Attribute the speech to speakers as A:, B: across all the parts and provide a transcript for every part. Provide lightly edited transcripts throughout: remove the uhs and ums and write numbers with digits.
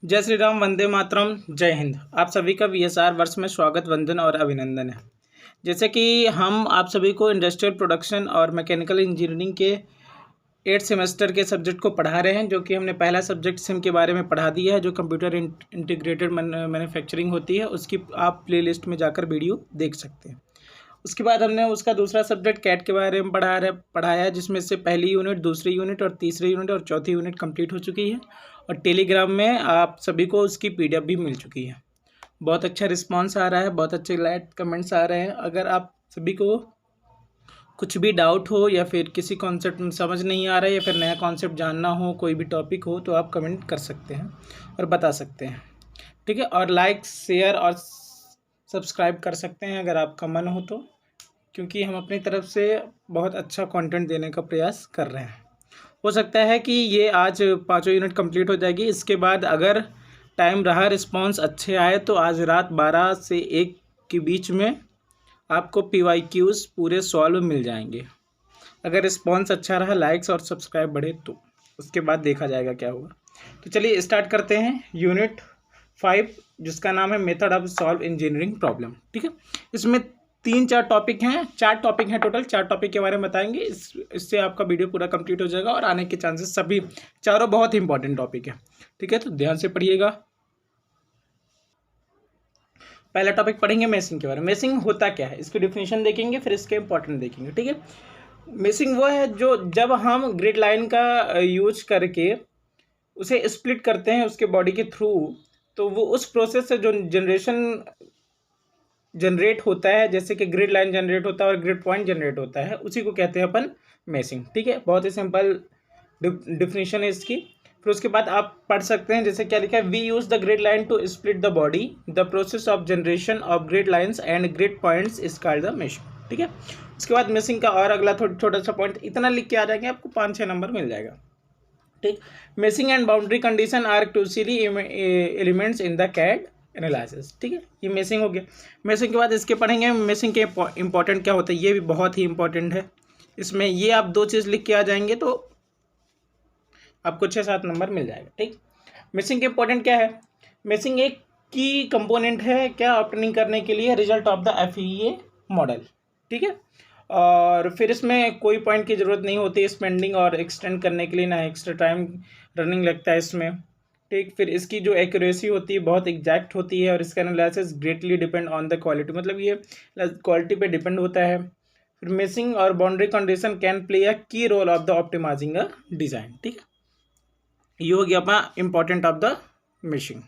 A: जय श्री राम, वंदे मातरम, जय हिंद। आप सभी का वीएसआर वर्ष में स्वागत, वंदन और अभिनंदन है। जैसे कि हम आप सभी को इंडस्ट्रियल प्रोडक्शन और मैकेनिकल इंजीनियरिंग के 8 सेमेस्टर के सब्जेक्ट को पढ़ा रहे हैं, जो कि हमने पहला सब्जेक्ट सिम के बारे में पढ़ा दिया है, जो कंप्यूटर इंटीग्रेटेड मैन्युफैक्चरिंग होती है। उसकी आप प्लेलिस्ट में जाकर वीडियो देख सकते हैं। उसके बाद हमने उसका दूसरा सब्जेक्ट कैट के बारे में पढ़ाया है, जिसमें से पहली यूनिट, दूसरी यूनिट और तीसरी यूनिट और चौथी यूनिट कंप्लीट हो चुकी है और टेलीग्राम में आप सभी को उसकी पीडीएफ भी मिल चुकी है। बहुत अच्छा रिस्पांस आ रहा है, बहुत अच्छे लाइक कमेंट्स आ रहे हैं। अगर आप सभी को कुछ भी डाउट हो या फिर किसी कॉन्सेप्ट में समझ नहीं आ रहा है या फिर नया कॉन्सेप्ट जानना हो, कोई भी टॉपिक हो, तो आप कमेंट कर सकते हैं और बता सकते हैं, ठीक है। और लाइक, शेयर और सब्सक्राइब कर सकते हैं अगर आपका मन हो तो, क्योंकि हम अपनी तरफ से बहुत अच्छा कंटेंट देने का प्रयास कर रहे हैं। हो सकता है कि ये आज 5 यूनिट कंप्लीट हो जाएगी। इसके बाद अगर टाइम रहा, रिस्पांस अच्छे आए, तो आज रात 12 से 1 के बीच में आपको PYQs पूरे सॉल्व मिल जाएंगे। अगर रिस्पांस अच्छा रहा, लाइक्स और सब्सक्राइब बढ़े, तो उसके बाद देखा जाएगा क्या होगा। तो चलिए स्टार्ट करते हैं यूनिट 5, जिसका नाम है method of solve engineering problem, ठीक है। इसमें 3-4 टॉपिक हैं, 4 टॉपिक हैं टोटल। 4 टॉपिक के बारे में बताएंगे। इससे आपका वीडियो पूरा कंप्लीट हो जाएगा और आने के चांसेस सभी चारों बहुत ही इंपॉर्टेंट टॉपिक है, ठीक है। तो ध्यान से पढ़िएगा। पहला टॉपिक पढ़ेंगे मेसिंग के बारे में। मेसिंग होता क्या है, इसकी डिफिनेशन देखेंगे, फिर इसके इंपॉर्टेंट देखेंगे, ठीक है। मेसिंग वो है जो जब हम ग्रिड लाइन का यूज करके उसे स्प्लिट करते हैं उसके बॉडी के थ्रू, तो वो उस प्रोसेस से जो जनरेट होता है, जैसे कि ग्रिड लाइन जनरेट होता है और ग्रिड पॉइंट जनरेट होता है, उसी को कहते हैं अपन मेसिंग, ठीक है। बहुत ही सिंपल डिफिनेशन है इसकी। फिर उसके बाद आप पढ़ सकते हैं, जैसे क्या लिखा है, we use the grid line to split the body, the process of generation of grid lines and grid points is called the meshing, ठीक है। उसके बाद मेसिंग का और अगला छोटा सा पॉइंट, इतना लिख के आ जाएंगे, आपको 5-6 नंबर मिल जाएगा, ठीक। Meshing and boundary condition are crucial elements in the CAD analysis, ठीक है। ये मेसिंग हो गया। मेसिंग के बाद इसके पढ़ेंगे मेसिंग के इंपॉर्टेंट क्या होता है, ये भी बहुत ही इंपॉर्टेंट है। इसमें ये आप 2 चीज़ लिख के आ जाएंगे तो आपको 6-7 नंबर मिल जाएगा, ठीक। मेसिंग के इंपॉर्टेंट क्या है, मेसिंग एक की कंपोनेंट है क्या ऑप्टेनिंग करने के लिए result of the FEA model, ठीक है। और फिर इसमें कोई पॉइंट की ज़रूरत नहीं होती स्पेंडिंग और एक्सटेंड करने के लिए, ना एक्स्ट्रा टाइम रनिंग लगता है इसमें, ठीक। फिर इसकी जो एक्यूरेसी होती है बहुत एग्जैक्ट होती है और इसका analysis greatly depend on the quality, मतलब ये क्वालिटी पे डिपेंड होता है। फिर मेसिंग और boundary condition can play a key role of the optimizing a design, ठीक है। ये हो गया अपना important of the meshing.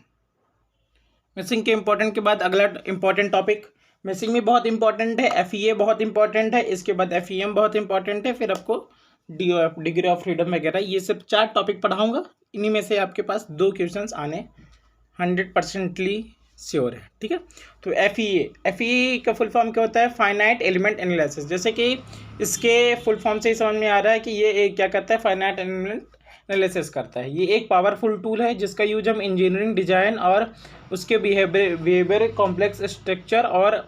A: Meshing के इंपॉर्टेंट के बाद अगला इंपॉर्टेंट टॉपिक, मेसिंग में बहुत इंपॉर्टेंट है, FEA बहुत इंपॉर्टेंट है, इसके बाद FEM बहुत इंपॉर्टेंट है, फिर आपको DOF डिग्री ऑफ फ्रीडम वगैरह, ये सब 4 टॉपिक पढ़ाऊंगा। इन्हीं में से आपके पास 2 क्वेश्चंस आने 100% श्योर है, ठीक है। तो FEA का फुल फॉर्म क्या होता है, फाइनाइट एलिमेंट एनालिसिस। जैसे कि इसके फुल फॉर्म से ही समझ में आ रहा है कि ये क्या करता है, फाइनाइट एलिमेंट एनालिसिस करता है। ये एक पावरफुल टूल है जिसका यूज हम इंजीनियरिंग डिजाइन और उसके बिहेवियर, कॉम्प्लेक्स स्ट्रक्चर और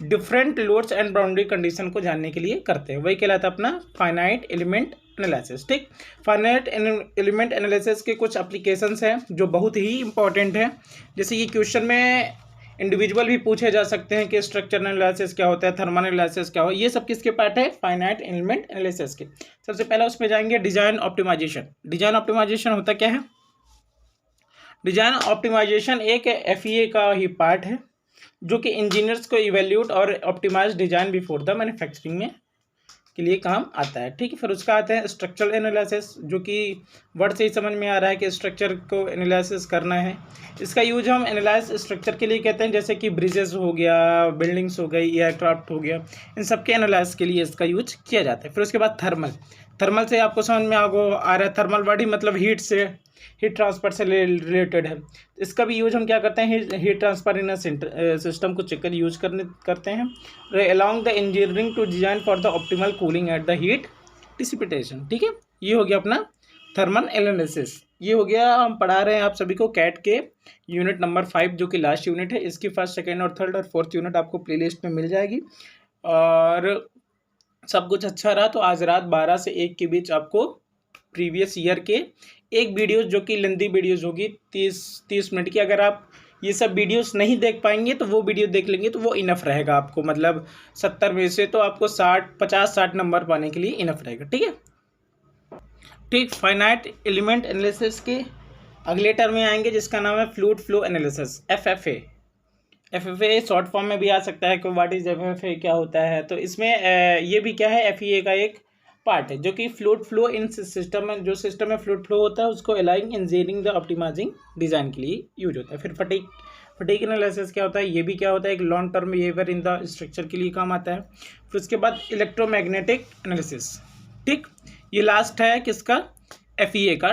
A: different loads and boundary condition को जानने के लिए करते हैं। वही कहलाता है अपना फाइनाइट एलिमेंट एनालिसिस, ठीक। फाइनाइट एलिमेंट एनालिसिस के कुछ एप्लीकेशंस हैं जो बहुत ही इंपॉर्टेंट हैं। जैसे ये क्वेश्चन में इंडिविजुअल भी पूछे जा सकते हैं कि स्ट्रक्चर एनालिसिस क्या होता है, थर्मल एनालिसिस क्या हो, ये सब किसके पार्ट है, फाइनाइट एलिमेंट एनालिसिस के। सबसे पहले उसमें जाएंगे डिजाइन ऑप्टिमाइजेशन। डिजाइन ऑप्टिमाइजेशन होता क्या है, डिजाइन ऑप्टिमाइजेशन एक FEA का ही पार्ट है जो कि इंजीनियर्स को इवेल्यूट और optimise design before the manufacturing में के लिए काम आता है, ठीक है। फिर उसका आता है स्ट्रक्चरल एनालिसिस, जो कि वर्ड से ही समझ में आ रहा है कि स्ट्रक्चर को एनालिसिस करना है। इसका यूज हम एनालाइज स्ट्रक्चर के लिए कहते हैं, जैसे कि ब्रिजेस हो गया, बिल्डिंग्स हो गई, एयरक्राफ्ट हो गया, इन सब के एनालाइज के लिए इसका यूज किया जाता है। फिर उसके बाद थर्मल, थर्मल से आपको समझ में आ रहा है, थर्मल वर्ड ही मतलब हीट ट्रांसफर से रिलेटेड है। इसका भी यूज हम क्या करते हैं, हीट ट्रांसफर इन सिस्टम को चेक कर यूज करते हैं along the engineering to design for the optimal cooling at the heat dissipation, ठीक है। ये हो गया अपना थर्मल एनालिसिस। ये हो गया, हम पढ़ा रहे हैं आप सभी को कैट के यूनिट नंबर 5, जो कि लास्ट यूनिट है। इसकी फर्स्ट, सेकेंड और थर्ड और फोर्थ यूनिट आपको प्लेलिस्ट में मिल जाएगी। और सब कुछ अच्छा रहा तो आज रात 12 से 1 के बीच आपको प्रीवियस ईयर के एक वीडियो जो कि लेंथी वीडियोज़ होगी 30 मिनट की, अगर आप ये सब वीडियोस नहीं देख पाएंगे तो वो वीडियो देख लेंगे तो वो इनफ रहेगा आपको, मतलब 70 में से तो आपको 50-60 नंबर पाने के लिए इनफ रहेगा। ठीक है, ठीक। फाइनाइट एलिमेंट एनालिसिस के अगले टर्म में आएंगे जिसका नाम है fluid flow analysis, FFA। FFA short form में भी आ सकता है कि व्हाट इज FFA, क्या होता है। तो इसमें ये भी क्या है, FEA का एक पार्ट है जो कि फ्लूइड फ्लो इन सिस्टम में, जो सिस्टम में फ्लूइड फ्लो होता है उसको अलाइंग इंजीनियरिंग द ऑप्टिमाइजिंग डिजाइन के लिए यूज होता है। फिर फटीग एनालिसिस क्या होता है, ये भी क्या होता है, एक long term behaviour in the structure के लिए काम आता है। फिर उसके बाद इलेक्ट्रोमैग्नेटिक एनालिसिस, ठीक, ये लास्ट है किसका, FEA का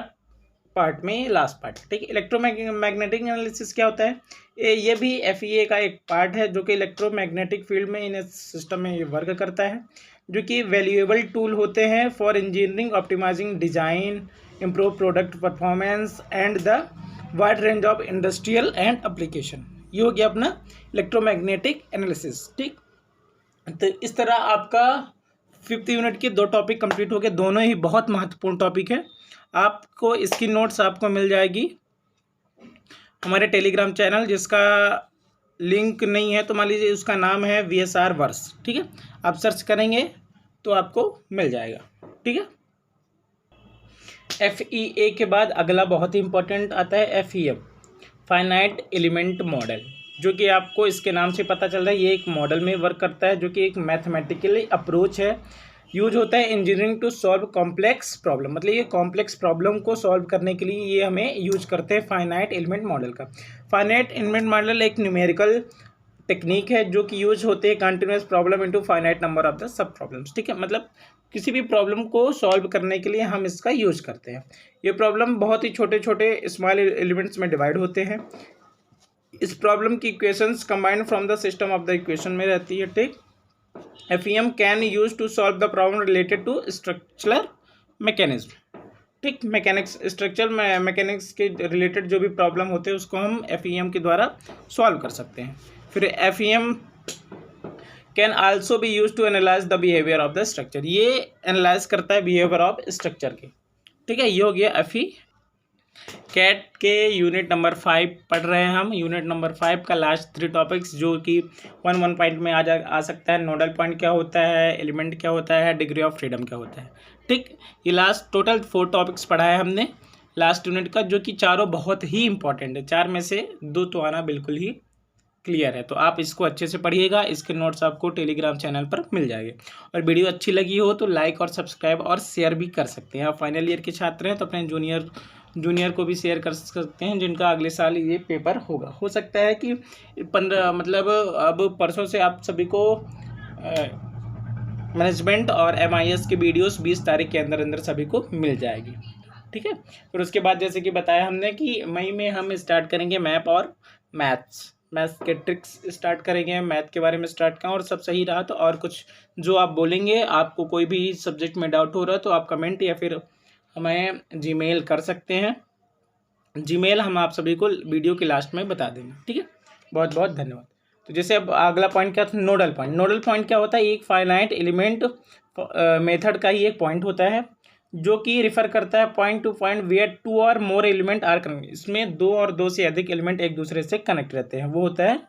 A: पार्ट में लास्ट पार्ट। ठीक, इलेक्ट्रोमैग्नेटिक एनालिसिस क्या होता है, ये भी FEA का एक पार्ट है जो कि इलेक्ट्रोमैग्नेटिक फील्ड में इन सिस्टम में ये वर्क करता है, जो कि वैल्यूएबल टूल होते हैं for engineering optimising design, improve product performance and the wide range of industrial and application. ये हो गया अपना इलेक्ट्रोमैग्नेटिक एनालिसिस। ठीक, तो इस तरह आपका 5th यूनिट के 2 टॉपिक कंप्लीट हो गए, दोनों ही बहुत महत्वपूर्ण टॉपिक है। आपको इसकी नोट्स आपको मिल जाएगी हमारे टेलीग्राम चैनल, जिसका लिंक नहीं है तो मान लीजिए उसका नाम है VSR वर्स। ठीक है, आप सर्च करेंगे तो आपको मिल जाएगा। ठीक है, FEA के बाद अगला बहुत ही इंपॉर्टेंट आता है FEM, फाइनाइट एलिमेंट मॉडल, जो कि आपको इसके नाम से पता चल रहा है ये एक मॉडल में वर्क करता है, जो कि एक मैथमेटिकली अप्रोच है, यूज होता है engineering to solve complex problem. मतलब ये कॉम्प्लेक्स प्रॉब्लम को सॉल्व करने के लिए ये हमें यूज करते हैं फाइनाइट एलिमेंट मॉडल का। फाइनाइट एलिमेंट मॉडल एक न्यूमेरिकल टेक्निक है जो कि यूज होते हैं continuous problem into finite number of the sub problems. ठीक है, मतलब किसी भी प्रॉब्लम को सॉल्व करने के लिए हम इसका यूज करते हैं। ये प्रॉब्लम बहुत ही छोटे छोटे स्मॉल एलिमेंट्स में डिवाइड होते हैं। इस प्रॉब्लम की equations combined from the system of the equation में रहती है। ठीक, FEM can use to solve the problem related to structural mechanism. ठीक, मैकेनिक्स, स्ट्रक्चरल मैकेनिक्स के रिलेटेड जो भी प्रॉब्लम होते हैं उसको हम FEM के द्वारा सॉल्व कर सकते हैं। फिर FEM can also be use to analyse the behaviour of the structure, ये एनालाइज करता है बिहेवियर ऑफ स्ट्रक्चर के। ठीक है, ये हो गया FE। कैट के यूनिट नंबर 5 पढ़ रहे हैं हम। यूनिट नंबर 5 का लास्ट 3 टॉपिक्स जो कि 1 पॉइंट में आ सकता है। नोडल पॉइंट क्या होता है, एलिमेंट क्या होता है, डिग्री ऑफ फ्रीडम क्या होता है। ठीक, ये लास्ट टोटल 4 टॉपिक्स पढ़ा है हमने लास्ट यूनिट का, जो कि चारों बहुत ही इंपॉर्टेंट है। 4 में से 2 तो आना बिल्कुल ही क्लियर है। तो आप इसको अच्छे से पढ़िएगा, इसके नोट्स आपको टेलीग्राम चैनल पर मिल जाएंगे। और वीडियो अच्छी लगी हो तो लाइक और सब्सक्राइब और शेयर भी कर सकते हैं। आप फाइनल ईयर के छात्र हैं तो अपने जूनियर को भी शेयर कर सकते हैं जिनका अगले साल ये पेपर होगा। हो सकता है कि 15 मतलब अब परसों से आप सभी को मैनेजमेंट और MIS की वीडियोस 20 तारीख के अंदर सभी को मिल जाएगी। ठीक है, फिर उसके बाद जैसे कि बताया हमने कि मई में हम स्टार्ट करेंगे मैप और मैथ्स के ट्रिक्स स्टार्ट करेंगे, मैथ के बारे में स्टार्ट करें। और सब सही रहा तो और कुछ जो आप बोलेंगे, आपको कोई भी सब्जेक्ट में डाउट हो रहा है तो आप कमेंट या फिर हमें जीमेल कर सकते हैं। जीमेल हम आप सभी को वीडियो के लास्ट में बता देंगे। ठीक है, बहुत बहुत धन्यवाद। तो जैसे अब अगला पॉइंट क्या था, नोडल पॉइंट। नोडल पॉइंट क्या होता है, एक फाइनाइट एलिमेंट मेथड का ही एक पॉइंट होता है जो कि रिफर करता है पॉइंट टू पॉइंट वेयर 2 और मोर एलिमेंट आर कनेक्टेड। इसमें 2 और 2 से अधिक एलिमेंट एक दूसरे से कनेक्ट रहते हैं, वो होता है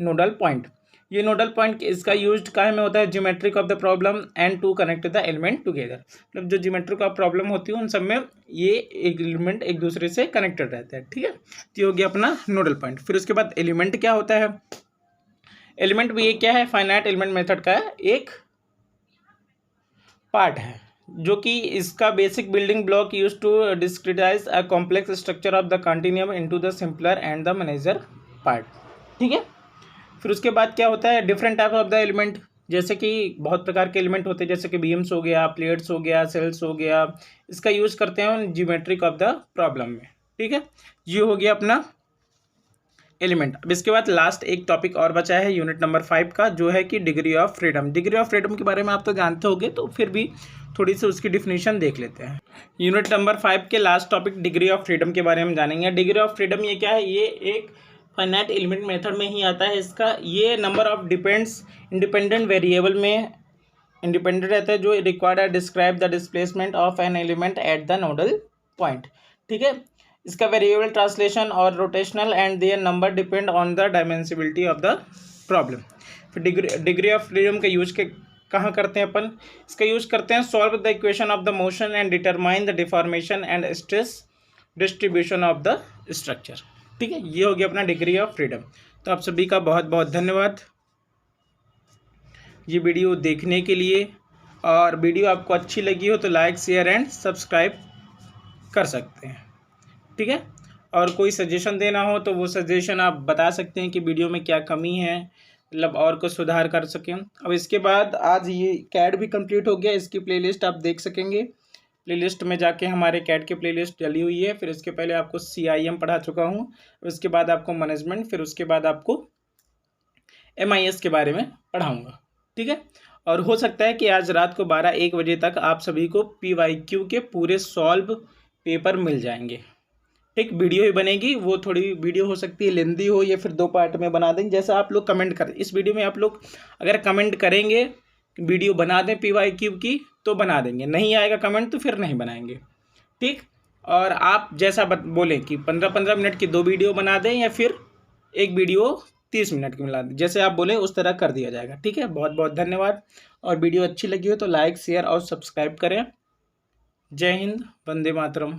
A: नोडल पॉइंट। ये नोडल पॉइंट इसका यूज काहे में होता है, geometric of the problem and to connect the element together. मतलब जो ज्योमेट्रिक ऑफ प्रॉब्लम होती है उन सब में ये एलिमेंट एक दूसरे से कनेक्टेड रहते हैं। ठीक है, तो ये हो गया अपना नोडल पॉइंट। फिर उसके बाद एलिमेंट क्या होता है, एलिमेंट भी ये क्या है, फाइनाइट एलिमेंट मेथड का एक पार्ट है जो कि इसका basic building block use to discretize a complex structure of the continuum into the simpler and the manager part. ठीक है, फिर उसके बाद क्या होता है, different type of the element, जैसे कि बहुत प्रकार के एलिमेंट होते हैं, जैसे कि बीम्स हो गया, प्लेट्स हो गया, सेल्स हो गया, इसका यूज करते हैं ज्योमेट्रिक ऑफ द प्रॉब्लम में। ठीक है, ये हो गया अपना एलिमेंट। अब इसके बाद लास्ट एक टॉपिक और बचा है यूनिट नंबर 5 का, जो है कि degree of freedom. Degree of freedom के बारे में आप तो जानते होंगे, तो फिर भी थोड़ी सी उसकी डिफिनीशन देख लेते हैं। यूनिट नंबर 5 के last topic degree of freedom के बारे में जानेंगे। डिग्री ऑफ फ्रीडम ये क्या है, ये एक फाइनाइट एलिमेंट मेथड में ही आता है। इसका ये नंबर ऑफ इंडिपेंडेंट वेरिएबल में इंडिपेंडेंट रहता है जो required describe the displacement of an element at the nodal point. ठीक है। इसका वेरिएबल ट्रांसलेशन और rotational and their number depend on the dimensionality of the problem. फिर डिग्री ऑफ फ्रीडम का यूज के कहाँ करते हैं अपन, इसका यूज करते हैं solve the equation of the motion and determine the deformation and stress distribution of the structure. ठीक है, ये हो गया अपना डिग्री ऑफ फ्रीडम। तो आप सभी का बहुत बहुत धन्यवाद ये वीडियो देखने के लिए, और वीडियो आपको अच्छी लगी हो तो लाइक शेयर एंड सब्सक्राइब कर सकते हैं। ठीक है, और कोई सजेशन देना हो तो वो सजेशन आप बता सकते हैं कि वीडियो में क्या कमी है, मतलब और कुछ सुधार कर सकें। अब इसके बाद आज ये कैट भी कंप्लीट हो गया, इसकी प्लेलिस्ट आप देख सकेंगे। प्लेलिस्ट में जाके हमारे कैट की प्लेलिस्ट डली हुई है। फिर इसके पहले आपको CIM पढ़ा चुका हूँ, उसके बाद आपको मैनेजमेंट, फिर उसके बाद आपको MIS के बारे में पढ़ाऊँगा। ठीक है, और हो सकता है कि आज रात को 12-1 बजे तक आप सभी को PYQ के पूरे सॉल्व पेपर मिल जाएंगे। ठीक, वीडियो ही बनेगी, वो थोड़ी वीडियो हो सकती है लेंदी हो, या फिर 2 पार्ट में बना देंगे, जैसा आप लोग कमेंट करें। इस वीडियो में आप लोग अगर कमेंट करेंगे वीडियो बना दें PYQ की तो बना देंगे, नहीं आएगा कमेंट तो फिर नहीं बनाएंगे। ठीक, और आप जैसा बोलें कि 15-15 मिनट की 2 वीडियो बना दें या फिर एक वीडियो 30 मिनट की मिला दें, जैसे आप बोले उस तरह कर दिया जाएगा। ठीक है, बहुत बहुत धन्यवाद, और वीडियो अच्छी लगी हो तो लाइक शेयर और सब्सक्राइब करें। जय हिंद, वंदे मातरम।